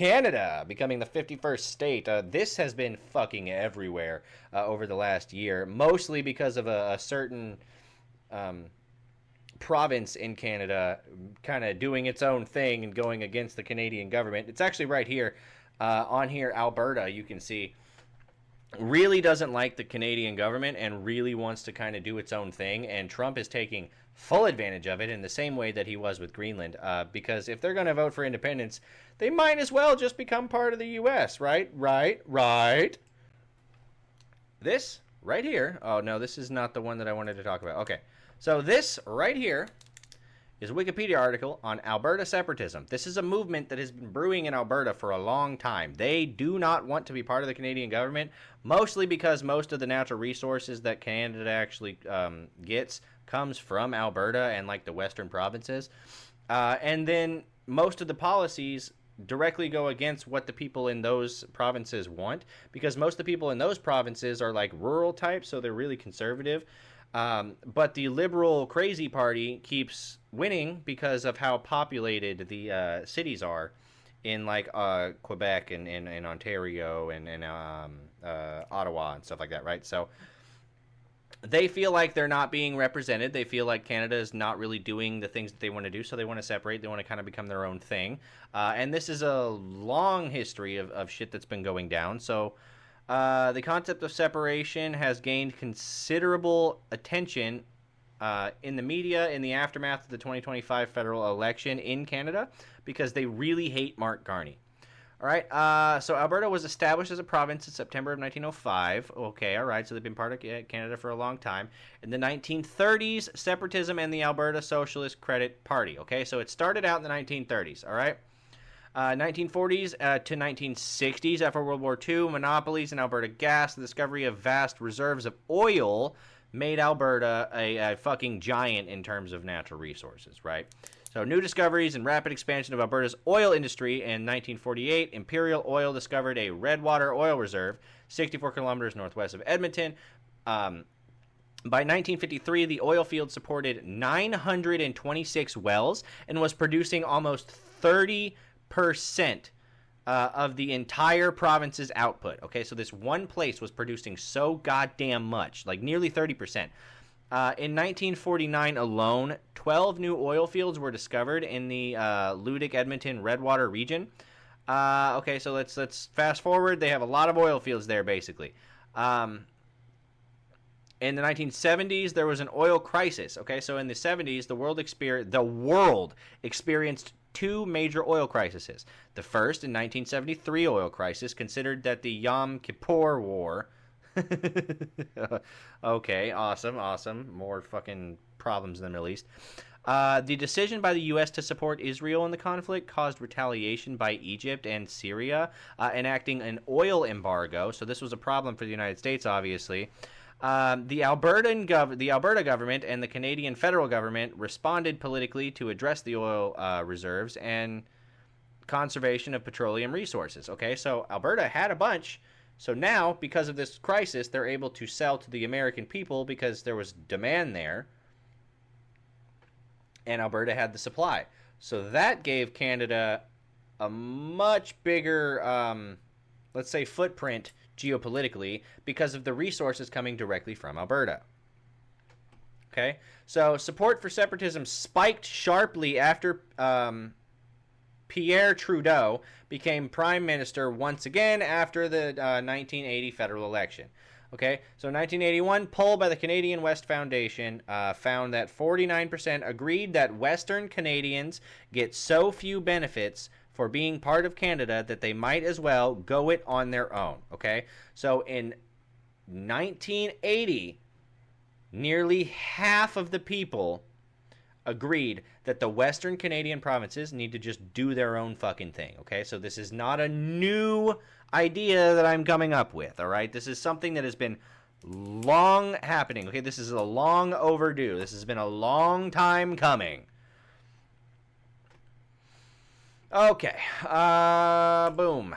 Canada becoming the 51st state. This has been fucking everywhere over the last year, mostly because of a certain province in Canada kind of doing its own thing and going against the Canadian government. It's actually right here on here, Alberta, you can see, really doesn't like the Canadian government and really wants to kind of do its own thing. And Trump is taking full advantage of it in the same way that he was with Greenland. Because if they're going to vote for independence, they might as well just become part of the U.S., right? Right. This right here. Oh, no, this is not the one that I wanted to talk about. Okay. So this right here is a Wikipedia article on Alberta separatism. This is a movement that has been brewing in Alberta for a long time. They do not want to be part of the Canadian government, mostly because most of the natural resources that Canada actually gets comes from Alberta and like the western provinces. And then most of the policies directly go against what the people in those provinces want, because most of the people in those provinces are like rural types, so they're really conservative. But the liberal crazy party keeps winning because of how populated the cities are in like Quebec and Ontario and Ottawa and stuff like that, right? So they feel like they're not being represented. They feel like Canada is not really doing the things that they want to do, so they want to separate. They want to kind of become their own thing. And this is a long history of shit that's been going down. So the concept of separation has gained considerable attention in the media in the aftermath of the 2025 federal election in Canada because they really hate Mark Carney. All right, so Alberta was established as a province in September of 1905. Okay, all right, so they've been part of Canada for a long time. In the 1930s, separatism and the Alberta Socialist Credit Party. Okay, so it started out in the 1930s, all right? 1940s to 1960s, after World War II, monopolies in Alberta gas, the discovery of vast reserves of oil made Alberta a fucking giant in terms of natural resources, right? So new discoveries and rapid expansion of Alberta's oil industry. In 1948, Imperial Oil discovered a Redwater oil reserve 64 kilometers northwest of Edmonton. By 1953, the oil field supported 926 wells and was producing almost 30% of the entire province's output. Okay, so this one place was producing so goddamn much, like nearly 30%. In 1949 alone, 12 new oil fields were discovered in the Ludic, Edmonton, Redwater region. Okay, so let's fast forward. They have a lot of oil fields there, basically. In the 1970s, there was an oil crisis. Okay, so in the 70s, the world experienced two major oil crises. The first, in 1973 oil crisis, considered that the Yom Kippur War. Okay, awesome. More fucking problems in the Middle East. The decision by the U.S. to support Israel in the conflict caused retaliation by Egypt and Syria, enacting an oil embargo. So this was a problem for the United States, obviously. The Alberta government and the Canadian federal government responded politically to address the oil reserves and conservation of petroleum resources. Okay, so Alberta had a bunch. So now, because of this crisis, they're able to sell to the American people because there was demand there, and Alberta had the supply. So that gave Canada a much bigger, let's say, footprint geopolitically because of the resources coming directly from Alberta. Okay, so support for separatism spiked sharply after Pierre Trudeau became prime minister once again after the 1980 federal election. Okay, so 1981 poll by the Canadian West Foundation found that 49% agreed that Western Canadians get so few benefits for being part of Canada that they might as well go it on their own. Okay, so in 1980, nearly half of the people agreed that the Western Canadian provinces need to just do their own fucking thing. Okay, so this is not a new idea that I'm coming up with. All right, this is something that has been long happening. Okay, this is a long overdue. This has been a long time coming. Okay, boom.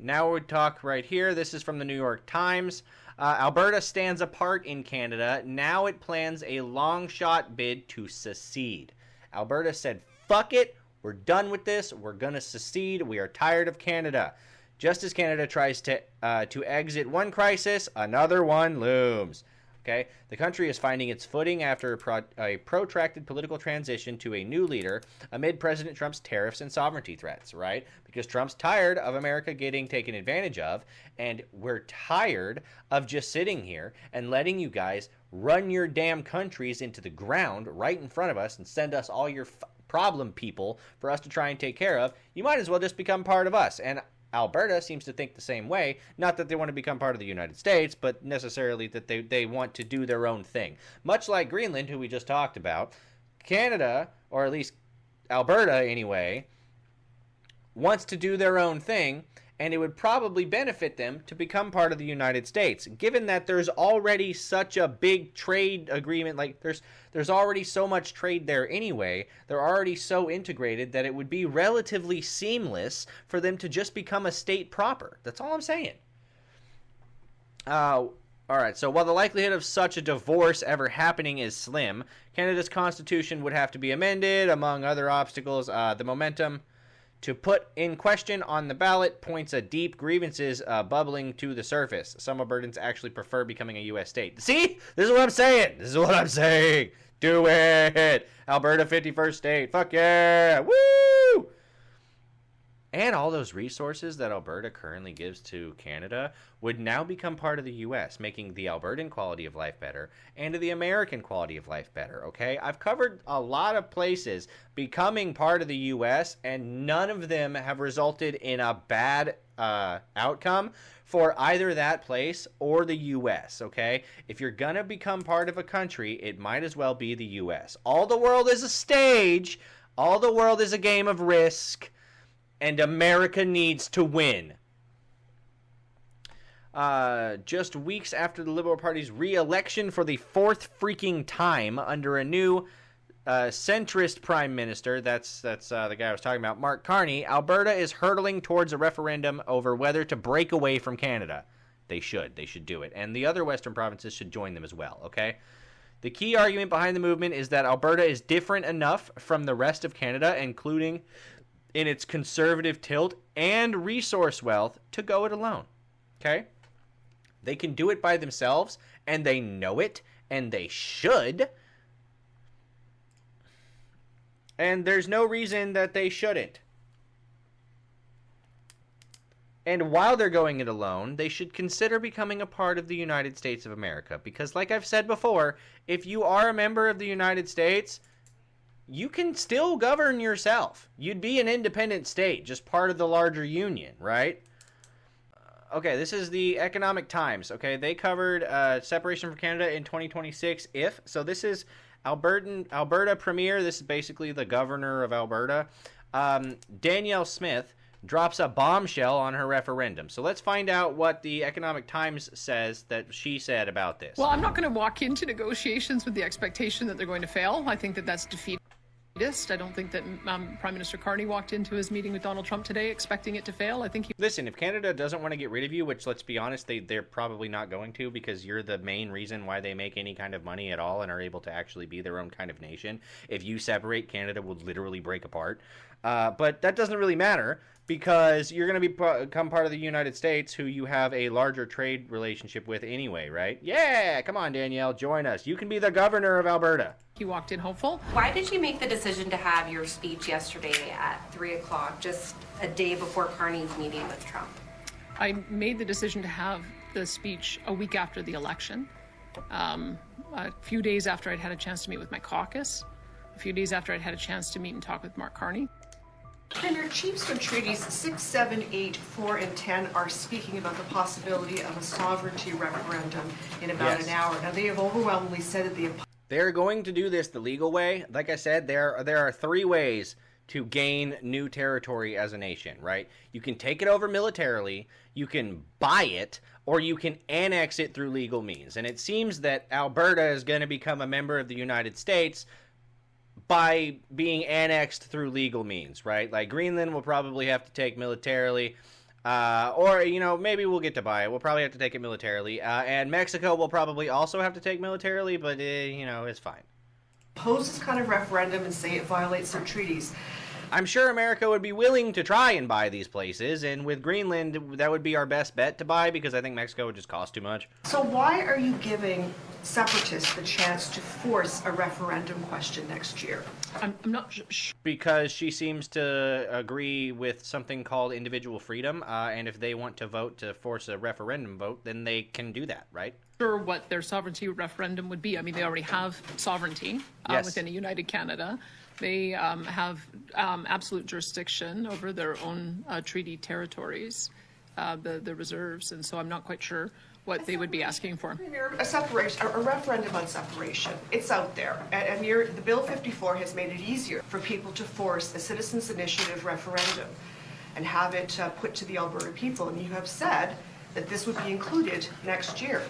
Now we talk right here. This is from the New York Times. Alberta stands apart in Canada. Now it plans a long shot bid to secede. Alberta said, fuck it, We're done with this. We're going to secede. We are tired of Canada. Just as Canada tries to exit one crisis, another one looms. Okay, the country is finding its footing after a protracted political transition to a new leader amid President Trump's tariffs and sovereignty threats, right? Because Trump's tired of America getting taken advantage of, and we're tired of just sitting here and letting you guys run your damn countries into the ground right in front of us and send us all your problem people for us to try and take care of. You might as well just become part of us. And Alberta seems to think the same way. Not that they want to become part of the United States, but necessarily that they want to do their own thing. Much like Greenland, who we just talked about, Canada, or at least Alberta anyway, wants to do their own thing, and it would probably benefit them to become part of the United States, given that there's already such a big trade agreement. Like there's already so much trade there anyway. They're already so integrated that it would be relatively seamless for them to just become a state proper. That's all I'm saying. All right, so while the likelihood of such a divorce ever happening is slim, Canada's constitution would have to be amended, among other obstacles. The momentum to put in question on the ballot points at deep grievances bubbling to the surface. Some Albertans actually prefer becoming a U.S. state. See? This is what I'm saying. This is what I'm saying. Do it. Alberta 51st state. Fuck yeah. Woo! And all those resources that Alberta currently gives to Canada would now become part of the U.S., making the Albertan quality of life better and the American quality of life better, okay? I've covered a lot of places becoming part of the U.S., and none of them have resulted in a bad outcome for either that place or the U.S., okay? If you're going to become part of a country, it might as well be the U.S. All the world is a stage. All the world is a game of Risk. And America needs to win. Just weeks after the Liberal Party's re-election for the fourth freaking time under a new centrist prime minister, that's the guy I was talking about, Mark Carney, Alberta is hurtling towards a referendum over whether to break away from Canada. They should do it. And the other Western provinces should join them as well, okay? The key argument behind the movement is that Alberta is different enough from the rest of Canada, including in its conservative tilt and resource wealth, to go it alone. Okay? They can do it by themselves, and they know it, and they should. And there's no reason that they shouldn't. And while they're going it alone, they should consider becoming a part of the United States of America. Because like I've said before, if you are a member of the United States, you can still govern yourself. You'd be an independent state, just part of the larger union, right? Okay, this is the Economic Times. Okay, they covered separation from Canada in 2026 if. So this is Alberta Premier. This is basically the governor of Alberta. Danielle Smith drops a bombshell on her referendum. So let's find out what the Economic Times says that she said about this. Well, I'm not going to walk into negotiations with the expectation that they're going to fail. I think that that's defeatist. I don't think that Prime Minister Carney walked into his meeting with Donald Trump today expecting it to fail. I think Listen, if Canada doesn't want to get rid of you, which let's be honest, they're probably not going to, because you're the main reason why they make any kind of money at all and are able to actually be their own kind of nation. If you separate, Canada would literally break apart. But that doesn't really matter, because you're going to become part of the United States, who you have a larger trade relationship with anyway, right? Yeah, come on, Danielle, join us. You can be the governor of Alberta. he walked in hopeful. Why did you make the decision to have your speech yesterday at 3 o'clock, just a day before Carney's meeting with Trump? I made the decision to have the speech a week after the election, a few days after I'd had a chance to meet with my caucus, a few days after I'd had a chance to meet and talk with Mark Carney. Premier, chiefs of treaties 6, 7, 8, 4, and 10 are speaking about the possibility of a sovereignty referendum in about an hour. Now, they have overwhelmingly said that they're going to do this the legal way. Like I said, there are three ways to gain new territory as a nation, right? You can take it over militarily, you can buy it, or you can annex it through legal means. And it seems that Alberta is going to become a member of the United States by being annexed through legal means, right? Like Greenland will probably have to take militarily, or, you know, maybe we'll get to buy it. We'll probably have to take it militarily. And Mexico will probably also have to take militarily, but, you know, it's fine. Oppose this kind of referendum and say it violates their treaties. I'm sure America would be willing to try and buy these places, and with Greenland, that would be our best bet to buy because I think Mexico would just cost too much. So why are you giving separatists the chance to force a referendum question next year? I'm not sure. Because she seems to agree with something called individual freedom, and if they want to vote to force a referendum vote, then they can do that, right? Sure what their sovereignty referendum would be. I mean, they already have sovereignty Yes. within a united Canada. They have absolute jurisdiction over their own treaty territories, the reserves, and so I'm not quite sure what they would be asking for. A referendum on separation. It's out there. And the Bill 54 has made it easier for people to force a citizens' initiative referendum and have it put to the Alberta people. And you have said that this would be included next year.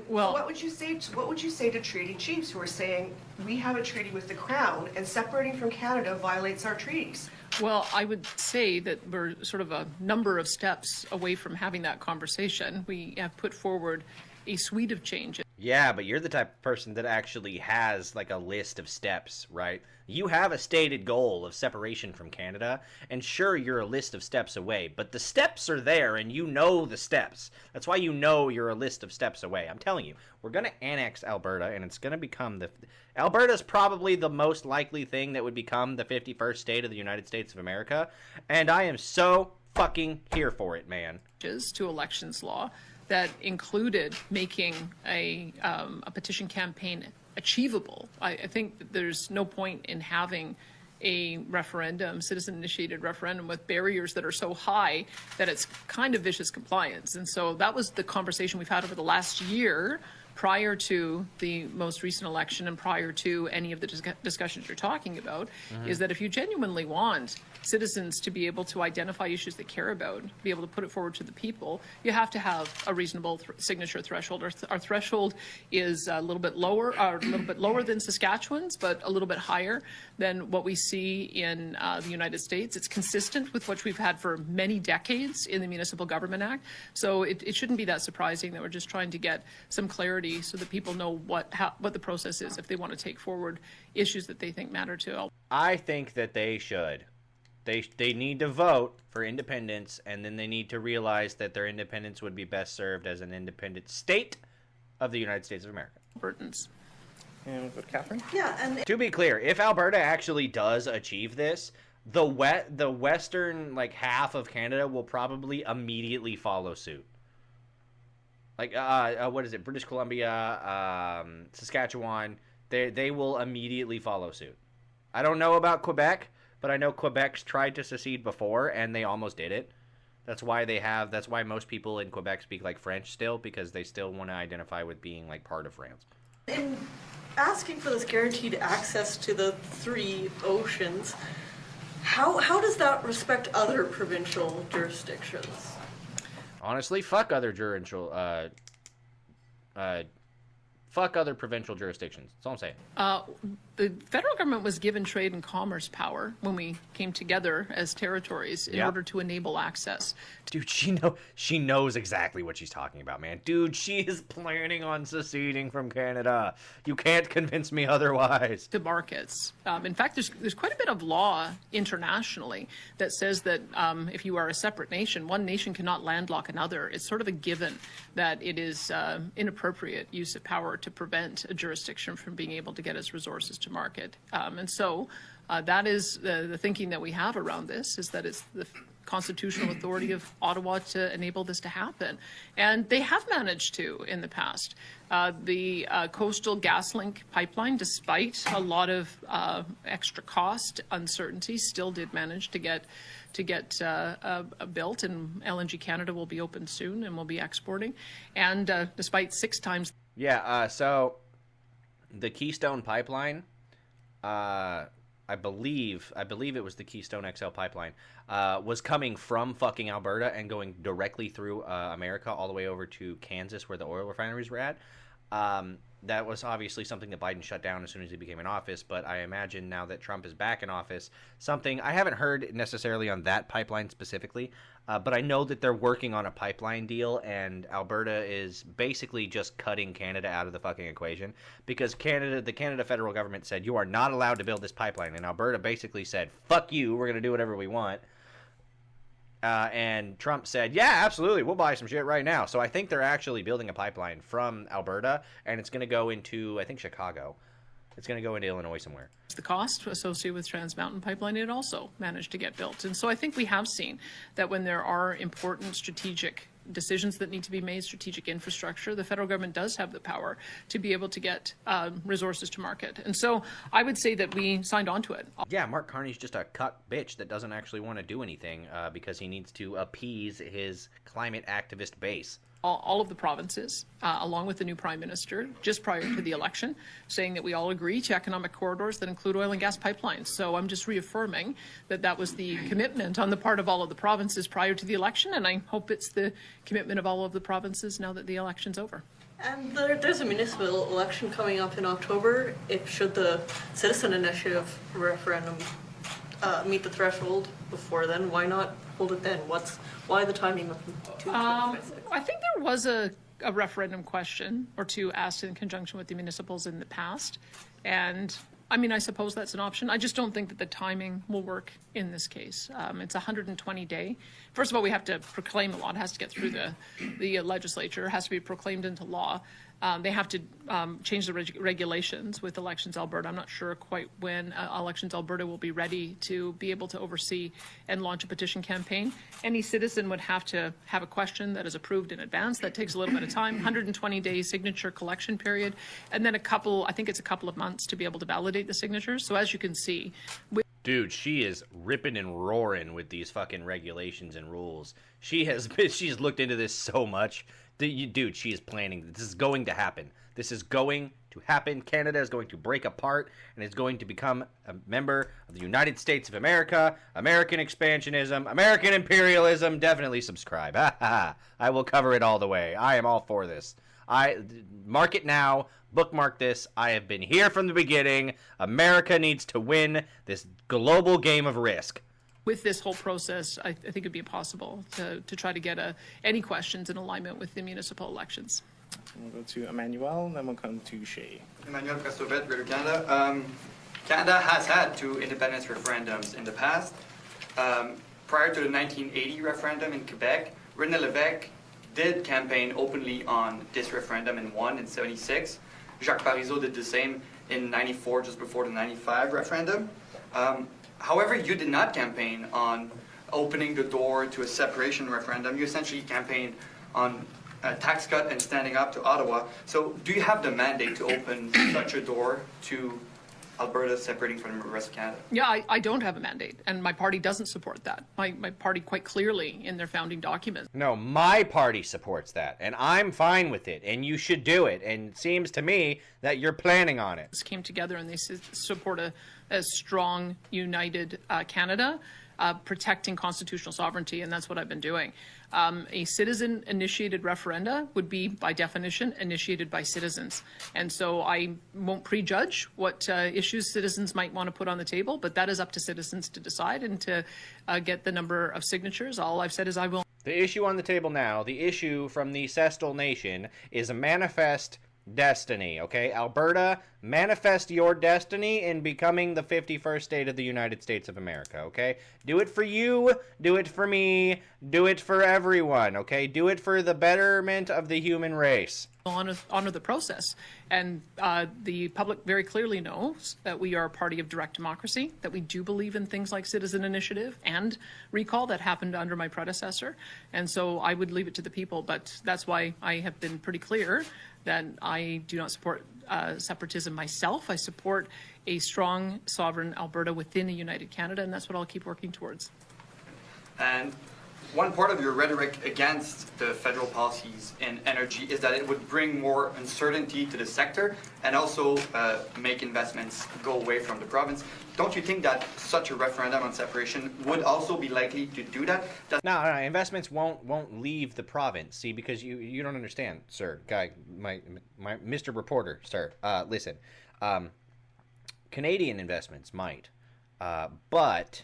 Well, What would you say to treaty chiefs who are saying, we have a treaty with the Crown and separating from Canada violates our treaties? Well, I would say that we're sort of a number of steps away from having that conversation. We have put forward a suite of changes. Yeah, but you're the type of person that actually has like a list of steps, right? You have a stated goal of separation from Canada, and sure, you're a list of steps away, but the steps are there, and you know the steps. That's why you know you're a list of steps away. I'm telling you, we're going to annex Alberta, and it's going to become Alberta's probably the most likely thing that would become the 51st state of the United States of America, and I am so fucking here for it, man. To elections law that included making a petition campaign achievable. I think that there's no point in having a referendum, citizen-initiated referendum, with barriers that are so high that it's kind of vicious compliance. And so that was the conversation we've had over the last year prior to the most recent election and prior to any of the discussions you're talking about, is that if you genuinely want citizens to be able to identify issues they care about, be able to put it forward to the people, you have to have a reasonable signature threshold. Our threshold is a little bit lower than Saskatchewan's, but a little bit higher than what we see in the United States. It's consistent with what we've had for many decades in the Municipal Government Act. So it shouldn't be that surprising that we're just trying to get some clarity so that people know what the process is if they want to take forward issues that they think matter to. I think that they should. They need to vote for independence, and then they need to realize that their independence would be best served as an independent state of the United States of America. Albertans. And we'll go to Catherine. Yeah, and To be clear, if Alberta actually does achieve this, the western half of Canada will probably immediately follow suit. What is it? British Columbia, Saskatchewan. They will immediately follow suit. I don't know about Quebec, but I know Quebec's tried to secede before, and they almost did it. That's why most people in Quebec speak French still, because they still want to identify with being part of France. in asking for this guaranteed access to the three oceans, how does that respect other provincial jurisdictions? Honestly, fuck other provincial jurisdictions. That's all I'm saying. The federal government was given trade and commerce power when we came together as territories in order to enable access. Dude, she knows exactly what she's talking about, man. Dude, she is planning on seceding from Canada. You can't convince me otherwise. To markets. In fact, there's quite a bit of law internationally that says that if you are a separate nation, one nation cannot landlock another. It's sort of a given that it is inappropriate use of power to prevent a jurisdiction from being able to get its resources to market. And so that is the thinking that we have around this, is that it's the constitutional authority of Ottawa to enable this to happen. And they have managed to in the past. The Coastal GasLink pipeline, despite a lot of extra cost, uncertainty, still did manage to get built, and LNG Canada will be open soon and will be exporting. And despite 6 times... Yeah, so the Keystone Pipeline, I believe it was the Keystone XL pipeline, was coming from fucking Alberta and going directly through America all the way over to Kansas, where the oil refineries were at. That was obviously something that Biden shut down as soon as he became in office, but I imagine now that Trump is back in office, something I haven't heard necessarily on that pipeline specifically, but I know that they're working on a pipeline deal, and Alberta is basically just cutting Canada out of the fucking equation, because the Canada federal government said, you are not allowed to build this pipeline, and Alberta basically said, fuck you, we're going to do whatever we want. And Trump said, yeah, absolutely, we'll buy some shit right now. So I think they're actually building a pipeline from Alberta, and it's going to go into, I think, Chicago. It's going to go into Illinois somewhere. The cost associated with Trans Mountain Pipeline, it also managed to get built. And so I think we have seen that when there are important strategic decisions that need to be made, strategic infrastructure, the federal government does have the power to be able to get resources to market. And so I would say that we signed on to it. Yeah, Mark Carney's just a cuck bitch that doesn't actually want to do anything because he needs to appease his climate activist base. All of the provinces, along with the new prime minister, just prior to the election, saying that we all agree to economic corridors that include oil and gas pipelines. So I'm just reaffirming that that was the commitment on the part of all of the provinces prior to the election, and I hope it's the commitment of all of the provinces now that the election's over. And there's a municipal election coming up in October. Should the citizen initiative referendum meet the threshold before then, why not hold it then? Why the timing of 2026? I think there was a referendum question or two asked in conjunction with the municipals in the past. And I mean, I suppose that's an option. I just don't think that the timing will work in this case. It's a 120-day. First of all, we have to proclaim the law. It has to get through the legislature. It has to be proclaimed into law. They have to change the regulations with Elections Alberta. I'm not sure quite when Elections Alberta will be ready to be able to oversee and launch a petition campaign. Any citizen would have to have a question that is approved in advance. That takes a little bit of time, 120-day signature collection period, and then I think it's a couple of months to be able to validate the signatures. So as you can see... Dude, she is ripping and roaring with these fucking regulations and rules. She's looked into this so much. Dude, she is planning. This is going to happen. This is going to happen. Canada is going to break apart and is going to become a member of the United States of America. American expansionism, American imperialism. Definitely subscribe. I will cover it all the way. I am all for this. Mark it now. Bookmark this. I have been here from the beginning. America needs to win this global game of Risk. With this whole process, I think it'd be impossible to try to get any questions in alignment with the municipal elections. We'll go to Emmanuel, then we'll come to Shay. Emmanuel Castrovet, Greater Canada. Canada has had 2 independence referendums in the past. Prior to the 1980 referendum in Quebec, René Lévesque did campaign openly on this referendum and won in 76. Jacques Parizeau did the same in 94, just before the 95 referendum. However, you did not campaign on opening the door to a separation referendum. You essentially campaigned on a tax cut and standing up to Ottawa. So do you have the mandate to open such a door to Alberta separating from the rest of Canada? Yeah, I don't have a mandate, and my party doesn't support that. My party quite clearly in their founding documents. No, my party supports that, and I'm fine with it, and you should do it, and it seems to me that you're planning on it. Came together and they support a strong, united Canada, protecting constitutional sovereignty, and that's what I've been doing. A citizen-initiated referenda would be, by definition, initiated by citizens. And so I won't prejudge what issues citizens might want to put on the table, but that is up to citizens to decide and to get the number of signatures. All I've said is I will. The issue on the table now, the issue from the Cestal Nation, is a manifest destiny, okay? Alberta, manifest your destiny in becoming the 51st state of the United States of America, okay? Do it for you, do it for me, do it for everyone, okay? Do it for the betterment of the human race. Honor the process. And the public very clearly knows that we are a party of direct democracy, that we do believe in things like citizen initiative and recall that happened under my predecessor. And so I would leave it to the people, but that's why I have been pretty clear that I do not support separatism myself. I support a strong, sovereign Alberta within a united Canada, and that's what I'll keep working towards. And One part of your rhetoric against the federal policies in energy is that it would bring more uncertainty to the sector and also make investments go away from the province. Don't you think that such a referendum on separation would also be likely to do that? No, investments won't leave the province. See, because you don't understand, sir, guy, my Mr. Reporter, sir. Listen, Canadian investments might, but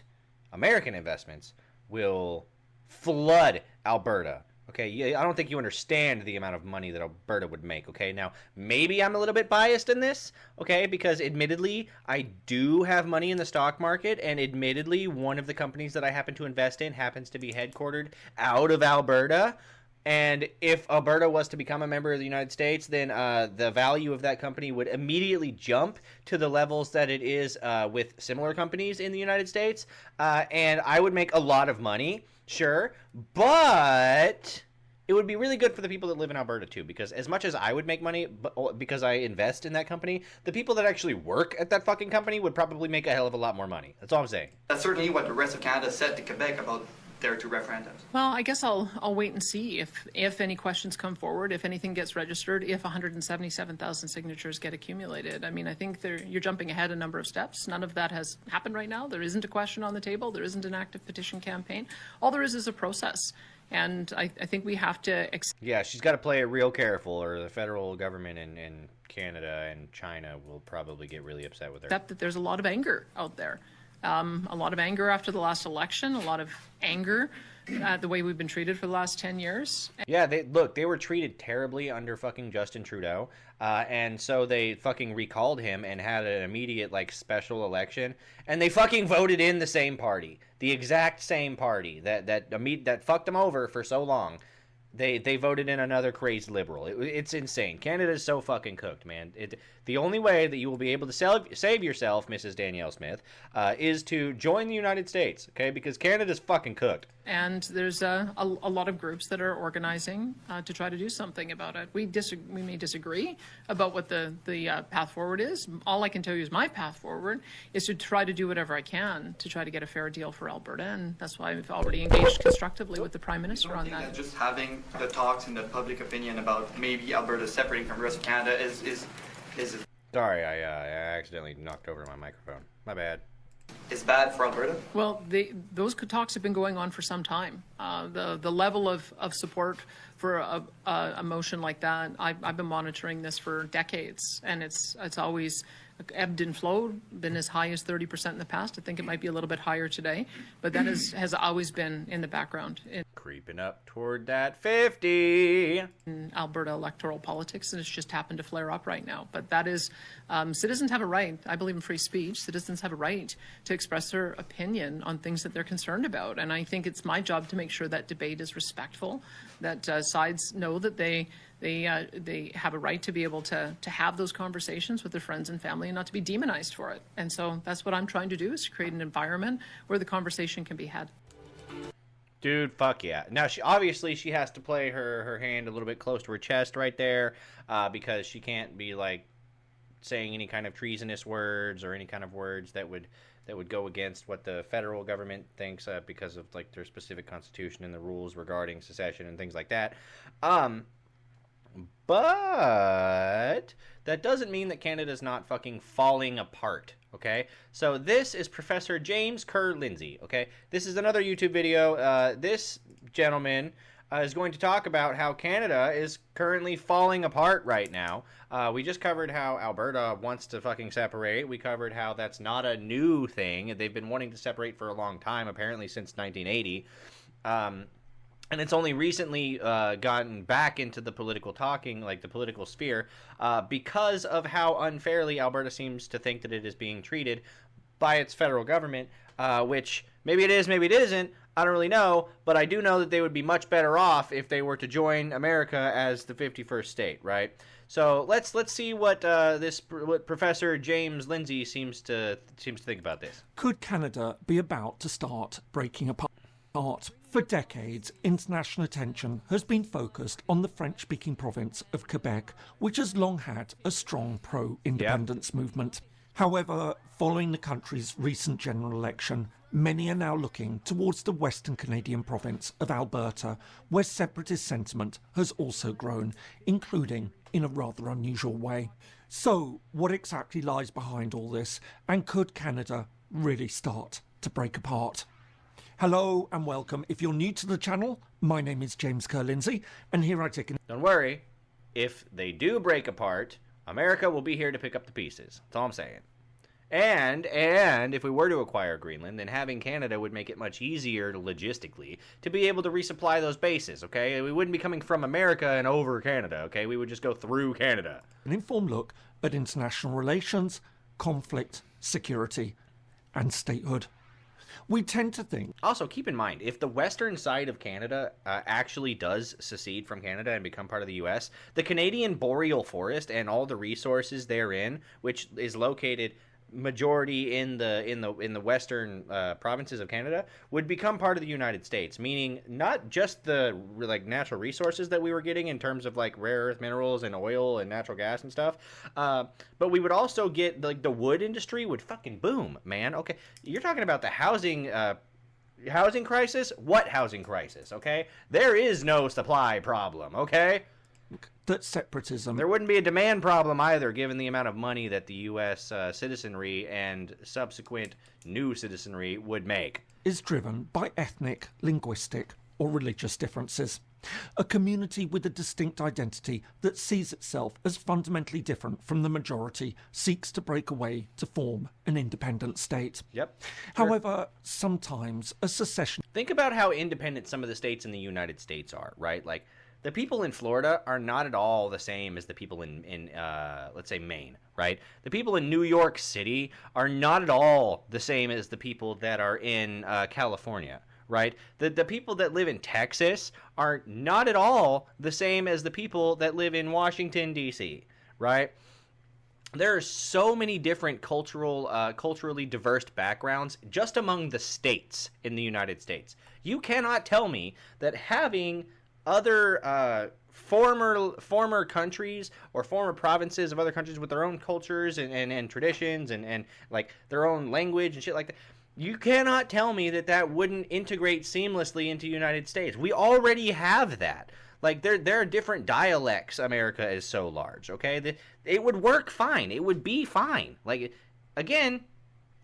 American investments will flood Alberta. Okay, I don't think you understand the amount of money that Alberta would make. Okay, now maybe I'm a little bit biased in this. Okay, because admittedly I do have money in the stock market, and admittedly one of the companies that I happen to invest in happens to be headquartered out of Alberta. And if Alberta was to become a member of the United States, then the value of that company would immediately jump to the levels that it is with similar companies in the United States. And I would make a lot of money, sure, but it would be really good for the people that live in Alberta too, because as much as I would make money because I invest in that company, the people that actually work at that fucking company would probably make a hell of a lot more money. That's all I'm saying. That's certainly what the rest of Canada said to Quebec about their two referendums. Well, I guess I'll wait and see if any questions come forward, if anything gets registered, if 177,000 signatures get accumulated. I mean, I think you're jumping ahead a number of steps. None of that has happened right now. There isn't a question on the table. There isn't an active petition campaign. All there is a process. And I think we have to... Yeah, she's got to play it real careful, or the federal government in Canada and China will probably get really upset with her. Except that there's a lot of anger out there. A lot of anger after the last election, a lot of anger at the way we've been treated for the last 10 years. Yeah, they were treated terribly under fucking Justin Trudeau, and so they fucking recalled him and had an immediate, like, special election, and they fucking voted in the same party, the exact same party that fucked them over for so long. They voted in another crazed liberal. It's insane. Canada's so fucking cooked, man. The only way that you will be able to save yourself, Mrs. Danielle Smith, is to join the United States, okay? Because Canada's fucking cooked. And there's a lot of groups that are organizing to try to do something about it. We may disagree about what the path forward is. All I can tell you is my path forward is to try to do whatever I can to try to get a fair deal for Alberta, and that's why I've already engaged constructively with the Prime Minister on that. Just having the talks and the public opinion about maybe Alberta separating from the rest of Canada is Sorry, I accidentally knocked over my microphone. My bad. Is bad for Alberta? Well, those talks have been going on for some time. The level of support for a motion like that, I've been monitoring this for decades, and it's always ebbed and flowed, been as high as 30% in the past. I think it might be a little bit higher today, but that has always been in the background. Creeping up toward that 50. In Alberta electoral politics, and it's just happened to flare up right now. But that is, citizens have a right. I believe in free speech. Citizens have a right to express their opinion on things that they're concerned about, and I think it's my job to make sure that debate is respectful, that sides know that they have a right to be able to have those conversations with their friends and family and not to be demonized for it. And so that's what I'm trying to do, is to create an environment where the conversation can be had. Dude, fuck yeah. Now, she has to play her hand a little bit close to her chest right there, because she can't be, like, saying any kind of treasonous words or any kind of words that would go against what the federal government thinks, because of, like, their specific constitution and the rules regarding secession and things like that. But that doesn't mean that Canada's not fucking falling apart, okay? So this is Professor James Kerr Lindsay, okay? This is another YouTube video. This gentleman is going to talk about how Canada is currently falling apart right now. We just covered how Alberta wants to fucking separate. We covered how that's not a new thing. They've been wanting to separate for a long time, apparently since 1980. And it's only recently gotten back into the political talking, like the political sphere, because of how unfairly Alberta seems to think that it is being treated by its federal government, which maybe it is, maybe it isn't. I don't really know, but I do know that they would be much better off if they were to join America as the 51st state, right? So let's see what what Professor James Lindsay seems to think about this. Could Canada be about to start breaking apart? For decades, international attention has been focused on the French-speaking province of Quebec, which has long had a strong pro-independence movement. However, following the country's recent general election, Many are now looking towards the Western Canadian province of Alberta, where separatist sentiment has also grown, including in a rather unusual way. So, what exactly lies behind all this, and could Canada really start to break apart? Hello and welcome. If you're new to the channel, my name is James Kerr-Lindsay, and here I take an... Don't worry, if they do break apart, America will be here to pick up the pieces. That's all I'm saying. And if we were to acquire Greenland, then having Canada would make it much easier logistically to be able to resupply those bases, okay? We wouldn't be coming from America and over Canada, okay? We would just go through Canada. An informed look at international relations, conflict, security, and statehood. We tend to think... Also, keep in mind, if the western side of Canada actually does secede from Canada and become part of the U.S., the Canadian boreal forest and all the resources therein, which is located majority in the western provinces of Canada, would become part of the United States, meaning not just the like natural resources that we were getting in terms of like rare earth minerals and oil and natural gas and stuff, but we would also get like the wood industry would fucking boom, man. Okay, you're talking about the housing crisis. What housing crisis? Okay, there is no supply problem. Okay, that separatism... There wouldn't be a demand problem either, given the amount of money that the U.S. Citizenry and subsequent new citizenry would make. ...is driven by ethnic, linguistic or religious differences. A community with a distinct identity that sees itself as fundamentally different from the majority seeks to break away to form an independent state. Yep. However, sometimes a secession... Think about how independent some of the states in the United States are, right? Like, the people in Florida are not at all the same as the people in let's say, Maine, right? The people in New York City are not at all the same as the people that are in California, right? The people that live in Texas are not at all the same as the people that live in Washington, D.C., right? There are so many different culturally diverse backgrounds just among the states in the United States. You cannot tell me that having other former countries or former provinces of other countries with their own cultures and traditions and like their own language and shit like that, you cannot tell me that wouldn't integrate seamlessly into the United States. We already have that. Like, there are different dialects. America is so large, okay? It would work fine. It would be fine. Like, again,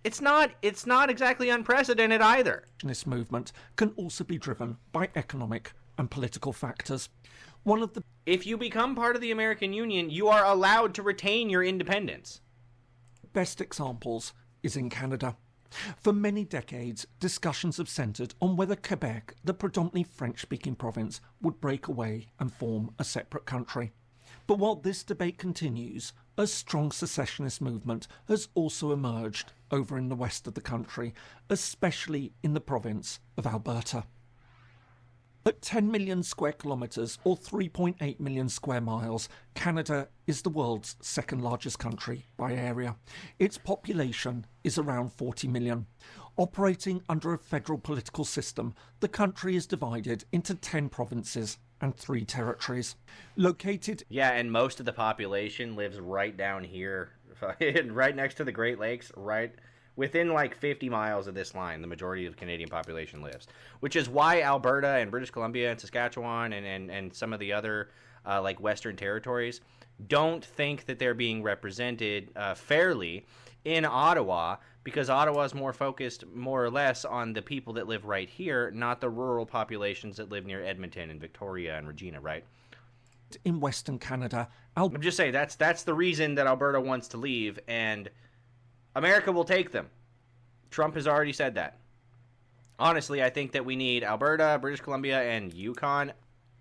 it's not exactly unprecedented either. This movement can also be driven by economic and political factors. If you become part of the American Union, you are allowed to retain your independence. Best examples is in Canada. For many decades, discussions have centred on whether Quebec, the predominantly French-speaking province, would break away and form a separate country. But while this debate continues, a strong secessionist movement has also emerged over in the west of the country, especially in the province of Alberta. At 10 million square kilometres, or 3.8 million square miles, Canada is the world's second largest country by area. Its population is around 40 million. Operating under a federal political system, the country is divided into 10 provinces and 3 territories. Located... Yeah, and most of the population lives right down here, right next to the Great Lakes, right... Within like 50 miles of this line, the majority of the Canadian population lives, which is why Alberta and British Columbia and Saskatchewan and some of the other like Western territories don't think that they're being represented fairly in Ottawa, because Ottawa is more focused more or less on the people that live right here, not the rural populations that live near Edmonton and Victoria and Regina, right? In Western Canada, I'm just saying that's the reason that Alberta wants to leave, and America will take them. Trump has already said that. Honestly, I think that we need Alberta, British Columbia, and Yukon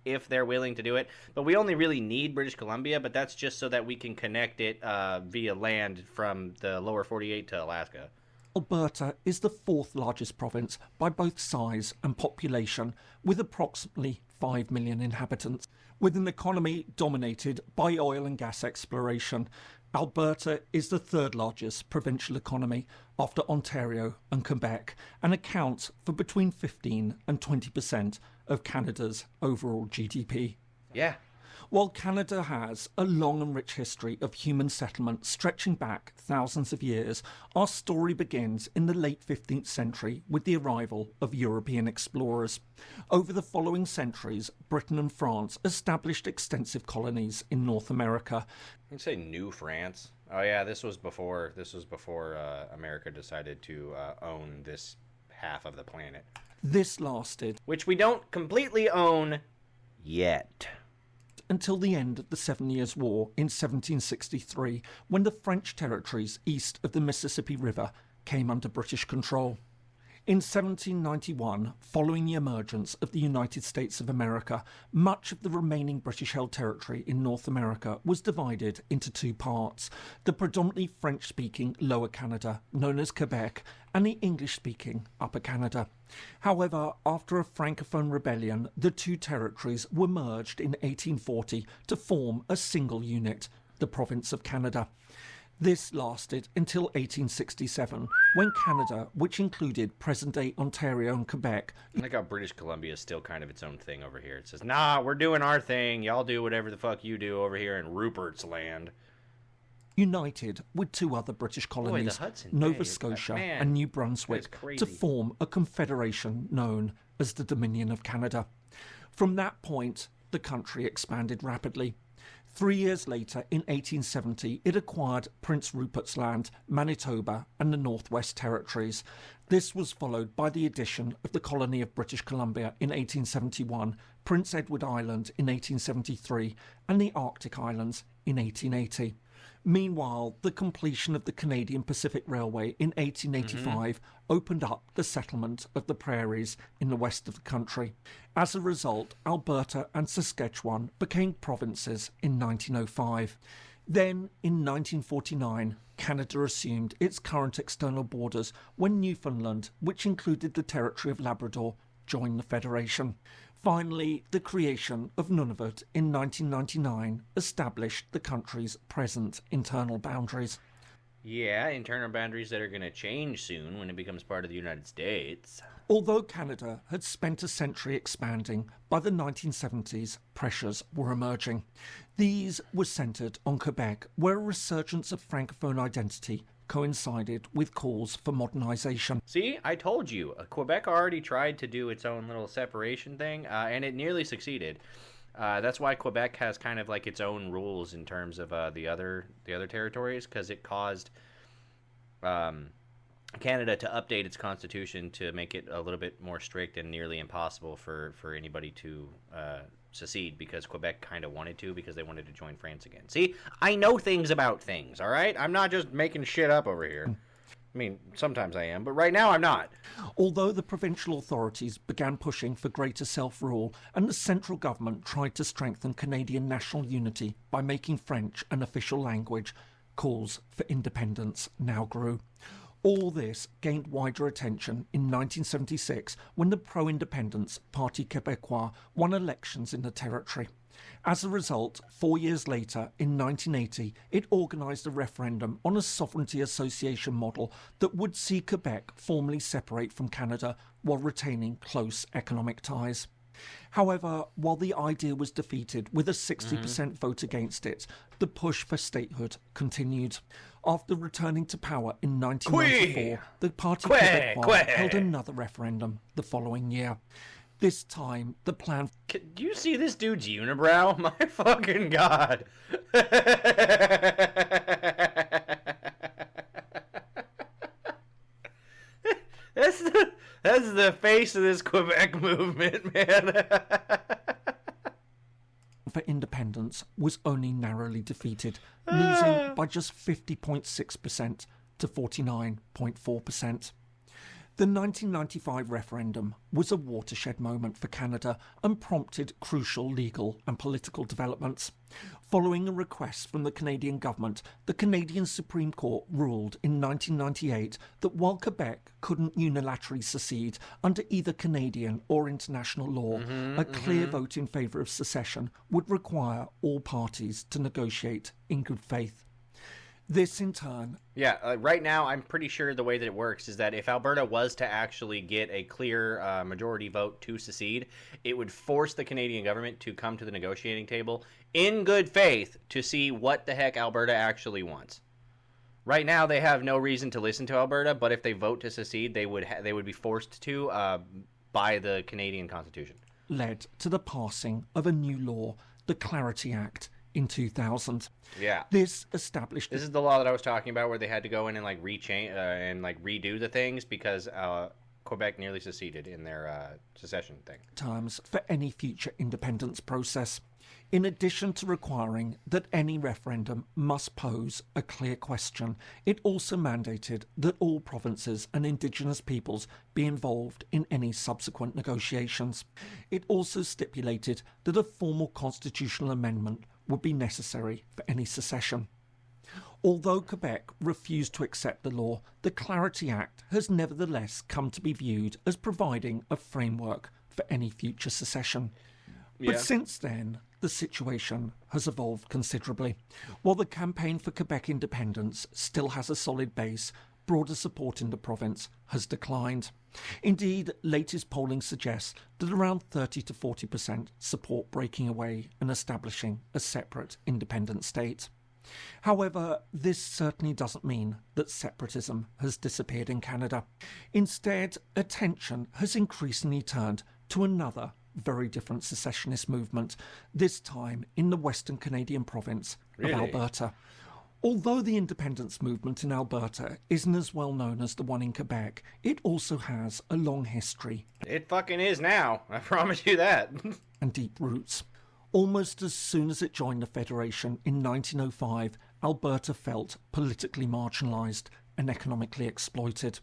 if they're willing to do it. But we only really need British Columbia, but that's just so that we can connect it via land from the lower 48 to Alaska. Alberta is the 4th largest province by both size and population, with approximately 5 million inhabitants. With an economy dominated by oil and gas exploration, Alberta is the 3rd largest provincial economy after Ontario and Quebec, and accounts for between 15 and 20% of Canada's overall GDP. Yeah. While Canada has a long and rich history of human settlement stretching back thousands of years, our story begins in the late 15th century with the arrival of European explorers. Over the following centuries, Britain and France established extensive colonies in North America. You say New France. Oh yeah, this was before America decided to own this half of the planet, This lasted which we don't completely own yet. until the end of the 7 Years' War in 1763, when the French territories east of the Mississippi River came under British control. In 1791, following the emergence of the United States of America, much of the remaining British-held territory in North America was divided into two parts: the predominantly French-speaking Lower Canada, known as Quebec, and the English-speaking Upper Canada. However, after a Francophone rebellion, the two territories were merged in 1840 to form a single unit, the Province of Canada. This lasted until 1867, when Canada, which included present-day Ontario and Quebec, I like how British Columbia is still kind of its own thing over here. It says, nah, we're doing our thing. Y'all do whatever the fuck you do over here in Rupert's land. united with two other British colonies, Hudson Nova Bay, Scotia man, and New that's Brunswick, crazy. to form a confederation known as the Dominion of Canada. From that point, the country expanded rapidly. 3 years later, in 1870, it acquired Prince Rupert's Land, Manitoba, and the Northwest Territories. This was followed by the addition of the colony of British Columbia in 1871, Prince Edward Island in 1873, and the Arctic Islands in 1880. Meanwhile, the completion of the Canadian Pacific Railway in 1885 opened up the settlement of the prairies in the west of the country. As a result, Alberta and Saskatchewan became provinces in 1905. Then, in 1949, Canada assumed its current external borders when Newfoundland, which included the territory of Labrador, joined the Federation. Finally, the creation of Nunavut in 1999 established the country's present internal boundaries. Yeah, internal boundaries that are going to change soon when it becomes part of the United States. Although Canada had spent a century expanding, by the 1970s, pressures were emerging. These were centred on Quebec, where a resurgence of Francophone identity coincided with calls for modernisation. See, I told you. Quebec already tried to do its own little separation thing, and it nearly succeeded. That's why Quebec has kind of like its own rules in terms of the other territories, because it caused Canada to update its constitution to make it a little bit more strict and nearly impossible for anybody to secede, because Quebec kind of wanted to, because they wanted to join France again. See, I know things about things, all right? I'm not just making shit up over here. I mean, sometimes I am, but right now I'm not. Although the provincial authorities began pushing for greater self-rule and the central government tried to strengthen Canadian national unity by making French an official language, calls for independence now grew. All this gained wider attention in 1976 when the pro-independence Parti Québécois won elections in the territory. As a result, 4 years later, in 1980, it organised a referendum on a sovereignty association model that would see Quebec formally separate from Canada while retaining close economic ties. However, while the idea was defeated with a 60% vote against it, the push for statehood continued. After returning to power in 1994, the Parti Québécois held another referendum the following year. This time, the plan... Do you see this dude's unibrow? My fucking god. That's the face of this Quebec movement, man. for independence was only narrowly defeated, losing by just 50.6% to 49.4%. The 1995 referendum was a watershed moment for Canada and prompted crucial legal and political developments. Following a request from the Canadian government, the Canadian Supreme Court ruled in 1998 that while Quebec couldn't unilaterally secede under either Canadian or international law, a clear vote in favour of secession would require all parties to negotiate in good faith. This, in turn, Yeah, right now I'm pretty sure the way that it works is that if Alberta was to actually get a clear majority vote to secede, it would force the Canadian government to come to the negotiating table in good faith to see what the heck Alberta actually wants. Right now they have no reason to listen to Alberta, but if they vote to secede, they would be forced to by the Canadian Constitution. led to the passing of a new law, the Clarity Act, in 2000. Yeah. This established... This is the law that I was talking about, where they had to go in and like redo the things because Quebec nearly seceded in their secession thing. ...terms for any future independence process. In addition to requiring that any referendum must pose a clear question, it also mandated that all provinces and Indigenous peoples be involved in any subsequent negotiations. It also stipulated that a formal constitutional amendment would be necessary for any secession. Although Quebec refused to accept the law, the Clarity Act has nevertheless come to be viewed as providing a framework for any future secession. Yeah. But since then, the situation has evolved considerably. While the campaign for Quebec independence still has a solid base, broader support in the province has declined. Indeed, latest polling suggests that around 30 to 40% support breaking away and establishing a separate independent state. However, this certainly doesn't mean that separatism has disappeared in Canada. Instead, attention has increasingly turned to another very different secessionist movement, this time in the Western Canadian province of Alberta. Although the independence movement in Alberta isn't as well known as the one in Quebec, it also has a long history. It fucking is now, I promise you that. And deep roots. Almost as soon as it joined the Federation in 1905, Alberta felt politically marginalised and economically exploited.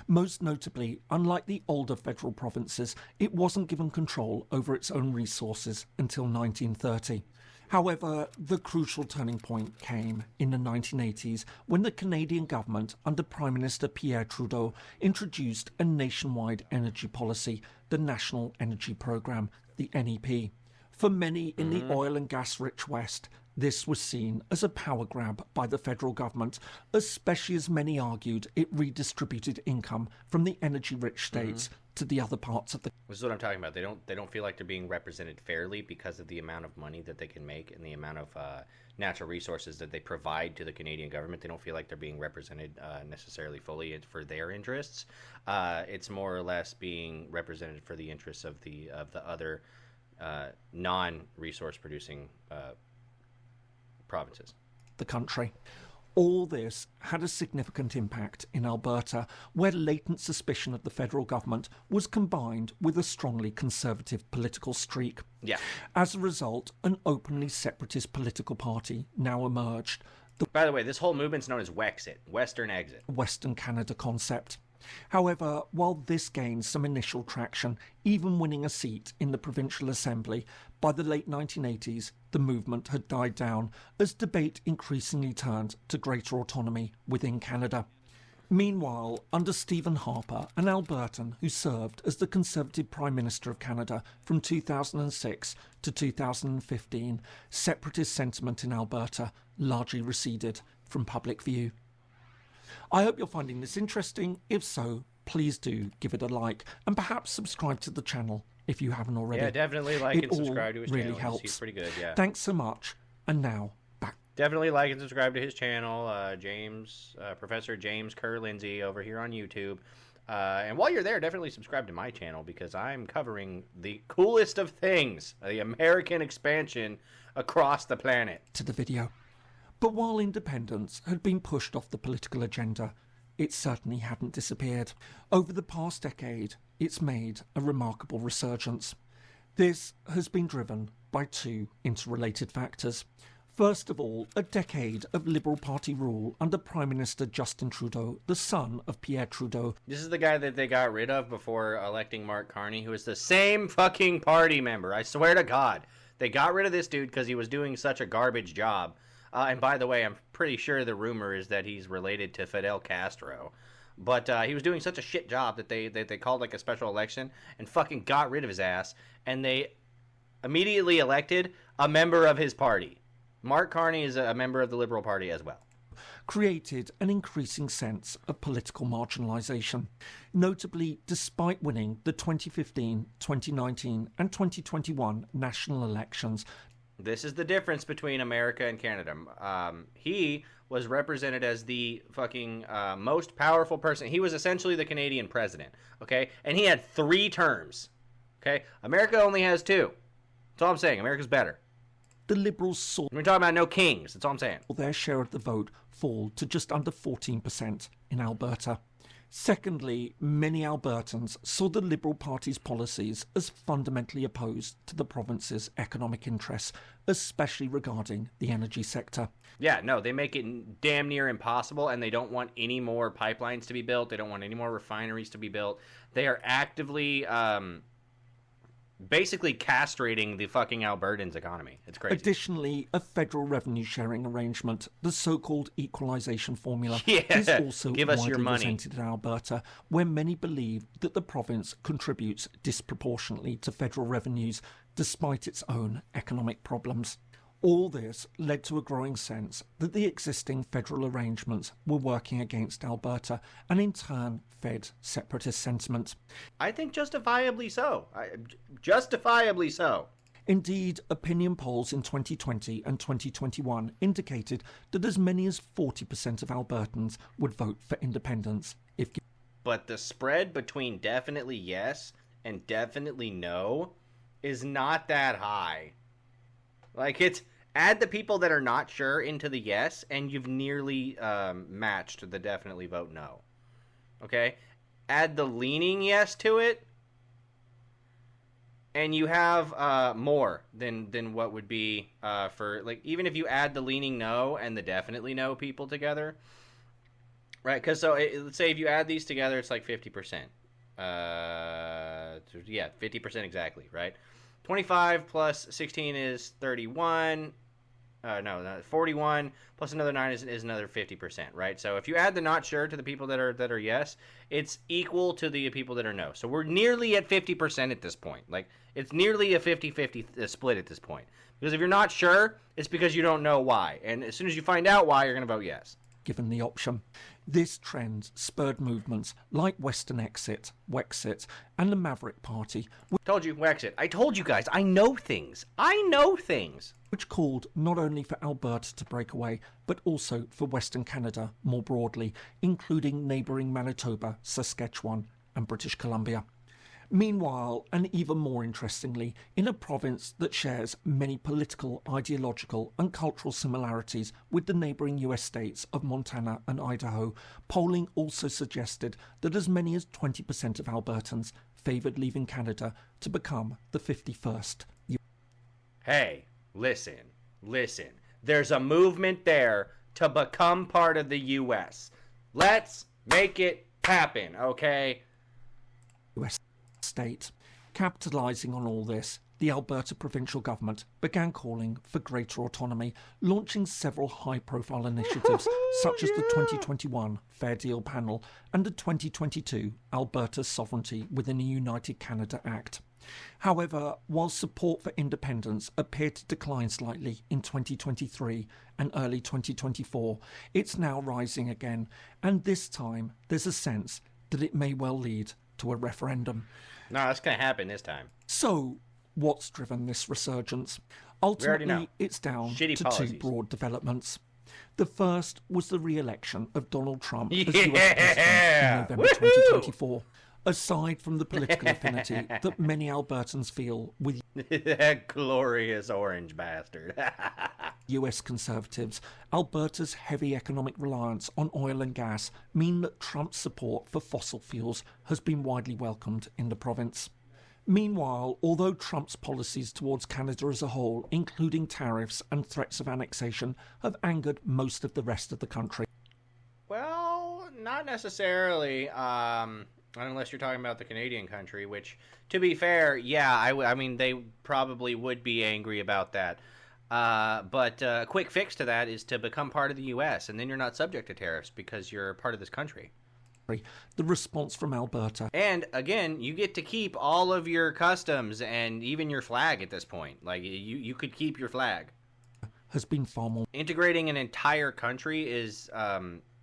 Most notably, unlike the older federal provinces, it wasn't given control over its own resources until 1930. However, the crucial turning point came in the 1980s when the Canadian government, under Prime Minister Pierre Trudeau, introduced a nationwide energy policy, the National Energy Programme, the NEP. For many in the oil and gas-rich West, this was seen as a power grab by the federal government, especially as many argued it redistributed income from the energy-rich states to the other parts of the... This is what I'm talking about. They don't feel like they're being represented fairly because of the amount of money that they can make and the amount of natural resources that they provide to the Canadian government. They don't feel like they're being represented necessarily fully for their interests. It's more or less being represented for the interests of the other non-resource producing provinces. The country. All this had a significant impact in Alberta, where latent suspicion of the federal government was combined with a strongly conservative political streak. Yeah. As a result, an openly separatist political party now emerged, the By the way, this whole movement's known as Wexit, Western Exit. Western Canada concept. However, while this gained some initial traction, even winning a seat in the Provincial Assembly, by the late 1980s, the movement had died down as debate increasingly turned to greater autonomy within Canada. Meanwhile, under Stephen Harper, an Albertan who served as the Conservative Prime Minister of Canada from 2006 to 2015, separatist sentiment in Alberta largely receded from public view. I hope you're finding this interesting. If so, please do give it a like and perhaps subscribe to the channel if you haven't already. Yeah, definitely like It and subscribe to his all channel. really helps. He's pretty good, yeah. Thanks so much. And now, back. Definitely like and subscribe to his channel, Professor James Kerr Lindsay over here on YouTube. And while you're there, definitely subscribe to my channel because I'm covering the coolest of things, the American expansion across the planet. To the video. But while independence had been pushed off the political agenda, it certainly hadn't disappeared. Over the past decade, it's made a remarkable resurgence. This has been driven by two interrelated factors. First of all, a decade of Liberal Party rule under Prime Minister Justin Trudeau, the son of Pierre Trudeau. This is the guy that they got rid of before electing Mark Carney, who is the same fucking party member. I swear to God. They got rid of this dude because he was doing such a garbage job. And by the way, I'm pretty sure the rumor is that he's related to Fidel Castro. But he was doing such a shit job that they called like a special election and fucking got rid of his ass. And they immediately elected a member of his party. Mark Carney is a member of the Liberal Party as well. created an increasing sense of political marginalisation. Notably, despite winning the 2015, 2019 and 2021 national elections, This is the difference between America and Canada. He was represented as the fucking most powerful person. He was essentially the Canadian president, okay? And he had 3 terms, okay? America only has 2. That's all I'm saying. America's better. the Liberals saw We're talking about no kings. That's all I'm saying. their share of the vote fall to just under 14% in Alberta. Secondly, many Albertans saw the Liberal Party's policies as fundamentally opposed to the province's economic interests, especially regarding the energy sector. Yeah, no, they make it damn near impossible, and they don't want any more pipelines to be built. They don't want any more refineries to be built. They are actively, basically castrating the fucking Albertans' economy. It's crazy. Additionally, a federal revenue sharing arrangement, the so-called equalisation formula, Yeah, is also give us widely your money. resented in Alberta, where many believe that the province contributes disproportionately to federal revenues despite its own economic problems. All this led to a growing sense that the existing federal arrangements were working against Alberta and in turn fed separatist sentiment. I think justifiably so. Justifiably so. Indeed, opinion polls in 2020 and 2021 indicated that as many as 40% of Albertans would vote for independence if But the spread between definitely yes and definitely no is not that high. Like, it's add the people that are not sure into the yes, and you've nearly matched the definitely vote no. Okay? Add the leaning yes to it, and you have more than what would be for, like, even if you add the leaning no and the definitely no people together, right? Because let's say if you add these together, it's like 50%. Yeah, 50% exactly, right? 25 plus 16 is 31. No, 41 plus another 9 is another 50%, right? So if you add the not sure to the people that are yes, it's equal to the people that are no. So we're nearly at 50% at this point. Like, it's nearly a 50-50 split at this point. Because if you're not sure, it's because you don't know why. And as soon as you find out why, you're going to vote yes. given the option. This trend spurred movements like Western Exit, Wexit, and the Maverick Party, Told you, Wexit. I told you guys, I know things. I know things. which called not only for Alberta to break away, but also for Western Canada more broadly, including neighbouring Manitoba, Saskatchewan, and British Columbia. Meanwhile, and even more interestingly, in a province that shares many political, ideological and cultural similarities with the neighbouring US states of Montana and Idaho, polling also suggested that as many as 20% of Albertans favoured leaving Canada to become the 51st. Hey, listen. There's a movement there to become part of the U.S. Let's make it happen, okay? US state. Capitalising on all this, the Alberta provincial government began calling for greater autonomy, launching several high-profile initiatives such as the 2021 Fair Deal Panel and the 2022 Alberta Sovereignty Within a United Canada Act. However, while support for independence appeared to decline slightly in 2023 and early 2024, it's now rising again, and this time there's a sense that it may well lead to a referendum. No, that's going to happen this time. So, what's driven this resurgence? already know. Ultimately, it's down Shitty to policies. two broad developments. The first was the re-election of Donald Trump as Yeah! US President in November Woohoo! 2024. Aside from the political affinity that many Albertans feel with That glorious orange bastard. US Conservatives, Alberta's heavy economic reliance on oil and gas mean that Trump's support for fossil fuels has been widely welcomed in the province. Meanwhile, although Trump's policies towards Canada as a whole, including tariffs and threats of annexation, have angered most of the rest of the country, Well, not necessarily, unless you're talking about the Canadian country, which, to be fair, yeah, I mean, they probably would be angry about that. But a quick fix to that is to become part of the U.S., and then you're not subject to tariffs because you're part of this country. the response from Alberta And, again, you get to keep all of your customs and even your flag at this point. Like, you could keep your flag. has been far more Integrating an entire country is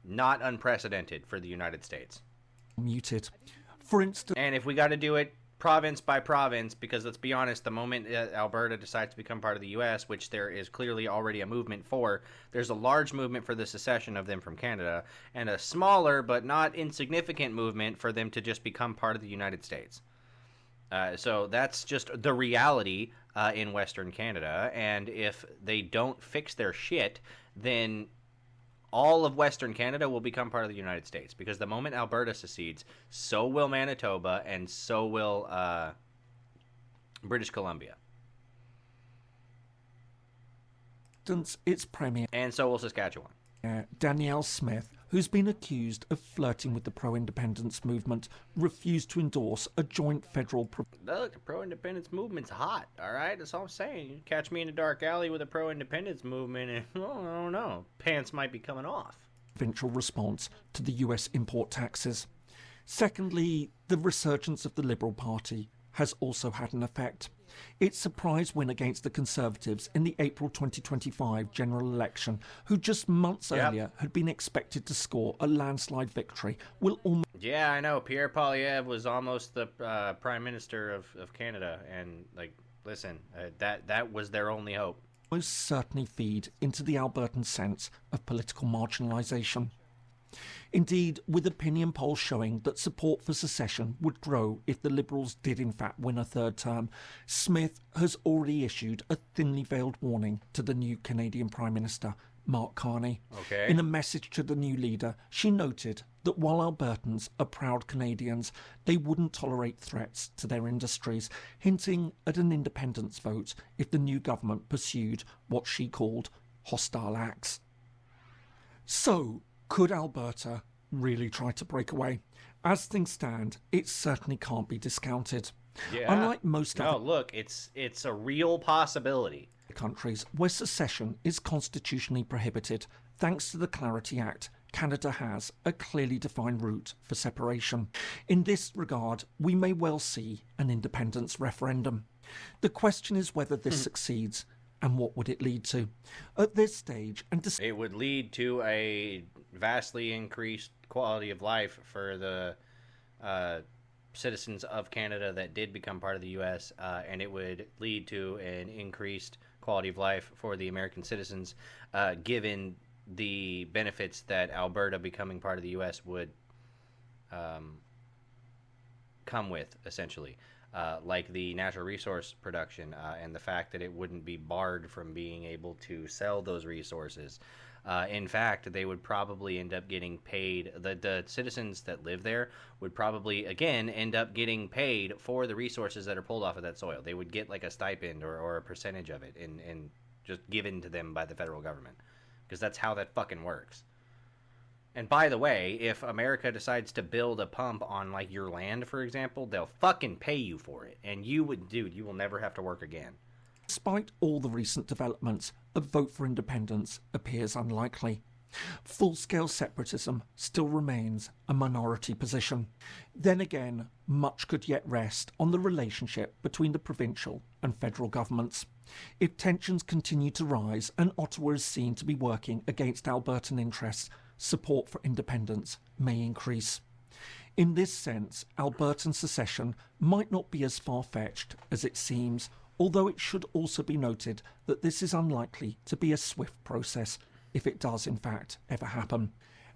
not unprecedented for the United States. muted. For instance, And if we got to do it province by province, because let's be honest, the moment Alberta decides to become part of the U.S., which there is clearly already a movement for, there's a large movement for the secession of them from Canada, and a smaller but not insignificant movement for them to just become part of the United States. So that's just the reality in Western Canada, and if they don't fix their shit, then all of Western Canada will become part of the United States, because the moment Alberta secedes, so will Manitoba, and so will British Columbia. its premier, And so will Saskatchewan. Danielle Smith, who's been accused of flirting with the pro-independence movement, refused to endorse a joint federal Look, the pro-independence movement's hot, all right? That's all I'm saying. You catch me in a dark alley with a pro-independence movement, and, oh, I don't know, pants might be coming off. provincial response to the US import taxes. Secondly, the resurgence of the Liberal Party has also had an effect. Its surprise win against the Conservatives in the April 2025 general election, who just months earlier had been expected to score a landslide victory, will almost Yeah, I know. Pierre Poilievre was almost the Prime Minister of Canada, and, like, listen, that was their only hope. certainly feed into the Albertan sense of political marginalisation. Indeed, with opinion polls showing that support for secession would grow if the Liberals did in fact win a third term, Smith has already issued a thinly veiled warning to the new Canadian Prime Minister, Mark Carney. Okay. In a message to the new leader, she noted that while Albertans are proud Canadians, they wouldn't tolerate threats to their industries, hinting at an independence vote if the new government pursued what she called hostile acts. So, could Alberta really try to break away? As things stand, it certainly can't be discounted. Yeah. Unlike most No, other look, it's a real possibility. countries where secession is constitutionally prohibited, thanks to the Clarity Act, Canada has a clearly defined route for separation. In this regard, we may well see an independence referendum. The question is whether this succeeds, and what would it lead to? At this stage, and despite It would lead to a vastly increased quality of life for the citizens of Canada that did become part of the U.S., and it would lead to an increased quality of life for the American citizens, given the benefits that Alberta becoming part of the U.S. would come with, essentially. Like the natural resource production and the fact that it wouldn't be barred from being able to sell those resources. In fact, they would probably end up getting paid. The citizens that live there would probably, again, end up getting paid for the resources that are pulled off of that soil. They would get like a stipend or a percentage of it and just given to them by the federal government. Because that's how that fucking works. And by the way, if America decides to build a pump on, like, your land, for example, they'll fucking pay you for it. And you will never have to work again. despite all the recent developments, a vote for independence appears unlikely. Full-scale separatism still remains a minority position. Then again, much could yet rest on the relationship between the provincial and federal governments. If tensions continue to rise and Ottawa is seen to be working against Albertan interests, support for independence may increase. In this sense, Albertan secession might not be as far-fetched as it seems, although it should also be noted that this is unlikely to be a swift process, if it does in fact ever happen.